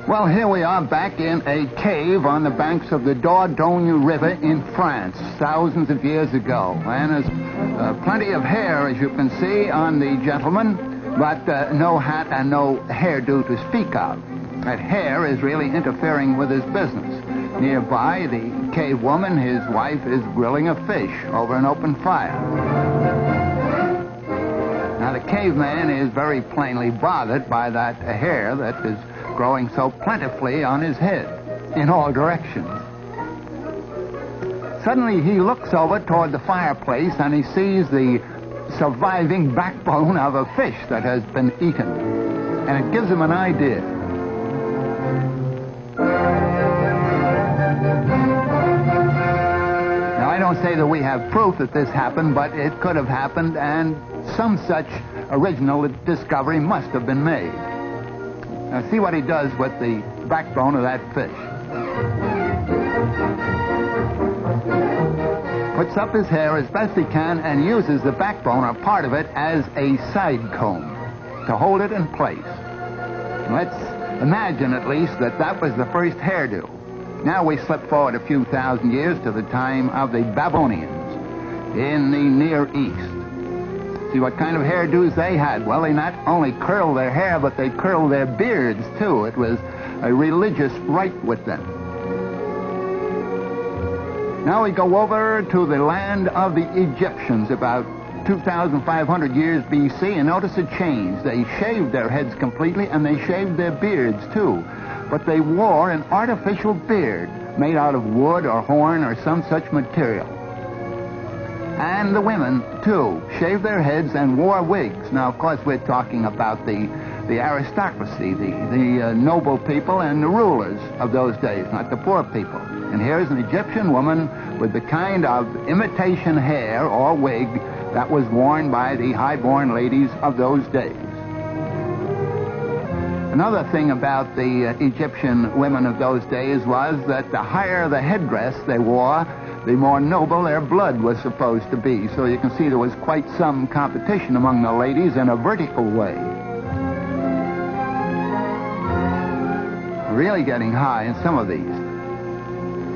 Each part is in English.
Well, here we are back in a cave on the banks of the Dordogne River in France, thousands of years ago. And there's plenty of hair, as you can see, on the gentleman, but no hat and no hairdo to speak of. That hair is really interfering with his business. Nearby, the cave woman, his wife, is grilling a fish over an open fire. Now, the caveman is very plainly bothered by that hair that is growing so plentifully on his head in all directions. Suddenly, he looks over toward the fireplace and he sees the surviving backbone of a fish that has been eaten. And it gives him an idea. Now, I don't say that we have proof that this happened, but it could have happened, and some such original discovery must have been made. Now, see what he does with the backbone of that fish. Puts up his hair as best he can and uses the backbone or part of it as a side comb to hold it in place. Let's imagine, at least, that that was the first hairdo. Now we slip forward a few thousand years to the time of the Babylonians in the Near East. See what kind of hairdos they had. Well, they not only curled their hair, but they curled their beards, too. It was a religious rite with them. Now we go over to the land of the Egyptians, about 2,500 years B.C., and notice a change. They shaved their heads completely, and they shaved their beards, too. But they wore an artificial beard made out of wood or horn or some such material. And the women, too, shaved their heads and wore wigs. Now, of course, we're talking about the aristocracy, the noble people and the rulers of those days, not the poor people. And here's an Egyptian woman with the kind of imitation hair or wig that was worn by the high-born ladies of those days. Another thing about the Egyptian women of those days was that the higher the headdress they wore, the more noble their blood was supposed to be. So you can see there was quite some competition among the ladies in a vertical way. Really getting high in some of these.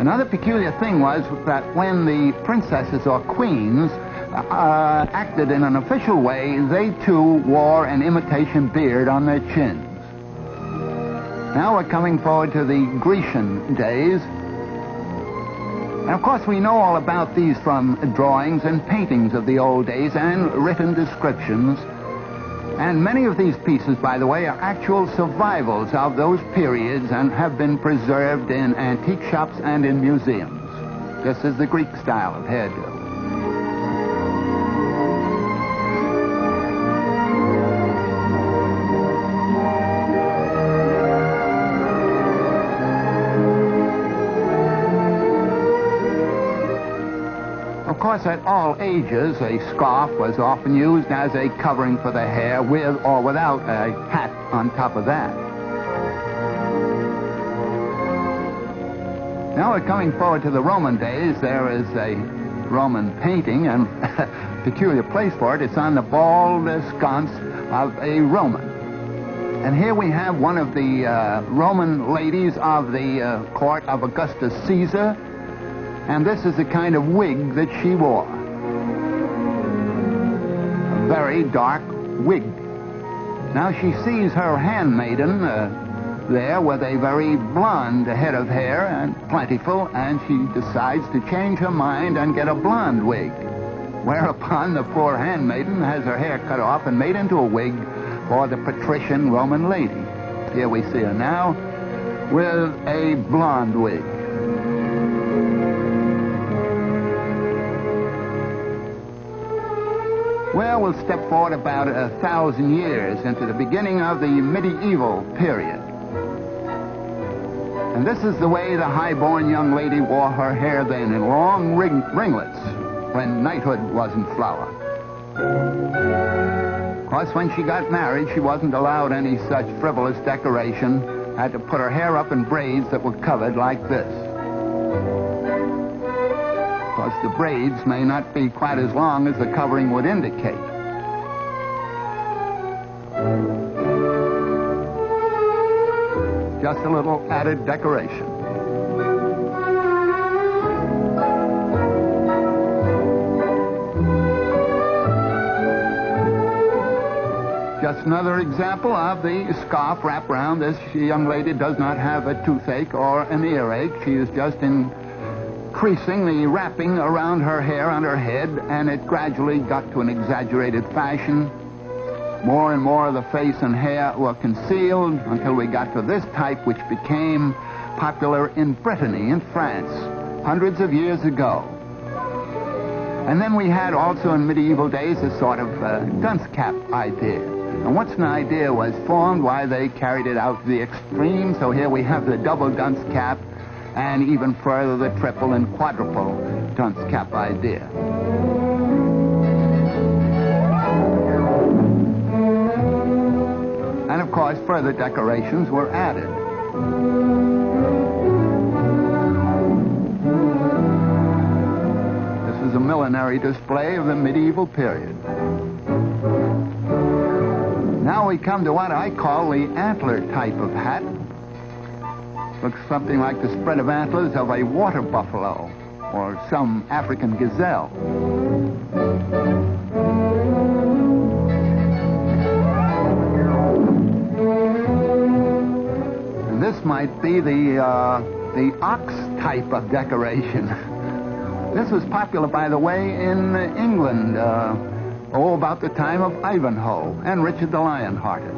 Another peculiar thing was that when the princesses or queens acted in an official way, they too wore an imitation beard on their chins. Now we're coming forward to the Grecian days. And of course, we know all about these from drawings and paintings of the old days and written descriptions. And many of these pieces, by the way, are actual survivals of those periods and have been preserved in antique shops and in museums. This is the Greek style of hairdo. Of course, at all ages, a scarf was often used as a covering for the hair, with or without a hat on top of that. Now we're coming forward to the Roman days. There is a Roman painting, and a peculiar place for it. It's on the bald sconce of a Roman. And here we have one of the Roman ladies of the court of Augustus Caesar. And this is the kind of wig that she wore. A very dark wig. Now she sees her handmaiden there with a very blonde head of hair and plentiful, and she decides to change her mind and get a blonde wig. Whereupon the poor handmaiden has her hair cut off and made into a wig for the patrician Roman lady. Here we see her now with a blonde wig. Well, we'll step forward about 1,000 years into the beginning of the medieval period. And this is the way the high-born young lady wore her hair then, in long ringlets, when knighthood was in flower. Of course, when she got married, she wasn't allowed any such frivolous decoration. Had to put her hair up in braids that were covered like this. Of course, the braids may not be quite as long as the covering would indicate. just a little added decoration. Just another example of the scarf wrap around. This young lady does not have a toothache or an earache. She is just increasing the wrapping around her hair on her head, and it gradually got to an exaggerated fashion. More and more of the face and hair were concealed until we got to this type, which became popular in Brittany, in France, hundreds of years ago. And then we had also in medieval days a sort of dunce cap idea. And once an idea was formed, why, they carried it out to the extreme. So here we have the double dunce cap, and even further the triple and quadruple dunce cap idea. And of course, further decorations were added. This is a millinery display of the medieval period. Now we come to what I call the antler type of hat. Looks something like the spread of antlers of a water buffalo or some African gazelle. And this might be the ox type of decoration. This was popular, by the way, in England, about the time of Ivanhoe and Richard the Lionhearted.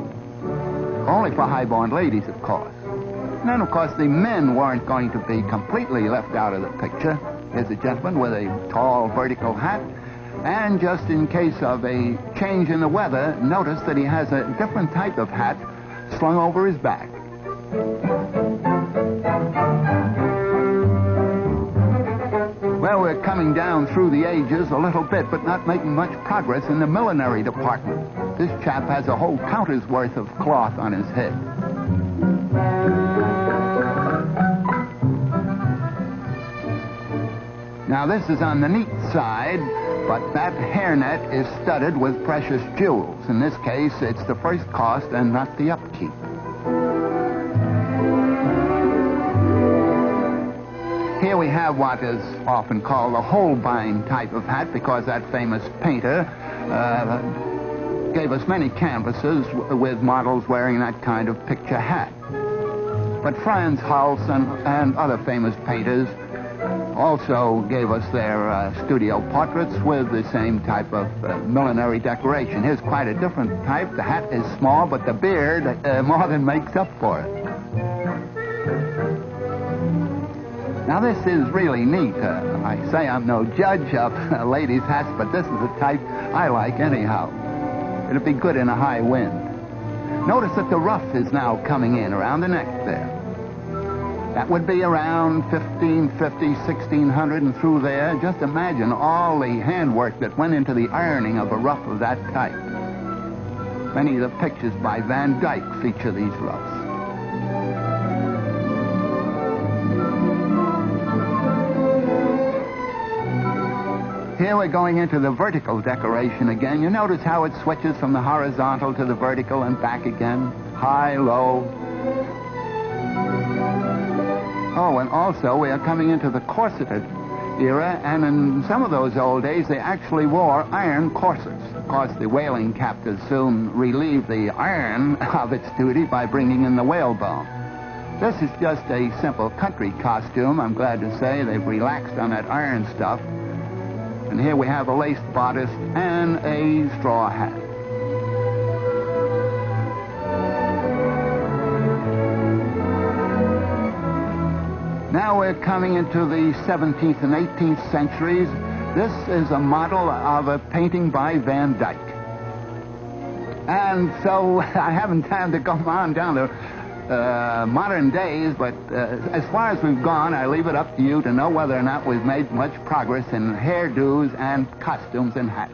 Only for high-born ladies, of course. And then, of course, the men weren't going to be completely left out of the picture. Here's a gentleman with a tall vertical hat. And just in case of a change in the weather, notice that he has a different type of hat slung over his back. Well, we're coming down through the ages a little bit, but not making much progress in the millinery department. This chap has a whole counter's worth of cloth on his head. Now, this is on the neat side, but that hairnet is studded with precious jewels. In this case, it's the first cost and not the upkeep. Here we have what is often called a Holbein type of hat, because that famous painter gave us many canvases with models wearing that kind of picture hat. But Franz Hals and other famous painters also gave us their studio portraits with the same type of millinery decoration. Here's quite a different type. The hat is small, but the beard more than makes up for it. Now, this is really neat. I say I'm no judge of ladies' hats, but this is the type I like anyhow. It'll be good in a high wind. Notice that the ruff is now coming in around the neck there. That would be around 1550, 1600 and through there. Just imagine all the handwork that went into the ironing of a ruff of that type. Many of the pictures by Van Dyck feature these ruffs. Here we're going into the vertical decoration again. You notice how it switches from the horizontal to the vertical and back again. High, low. Oh, and also we are coming into the corseted era, and in some of those old days they actually wore iron corsets. Of course, the whaling captors soon relieved the iron of its duty by bringing in the whalebone. This is just a simple country costume. I'm glad to say they've relaxed on that iron stuff. And here we have a lace bodice and a straw hat. Now we're coming into the 17th and 18th centuries. This is a model of a painting by Van Dyck. And so I haven't time to go on down to modern days, but as far as we've gone, I leave it up to you to know whether or not we've made much progress in hairdos and costumes and hats.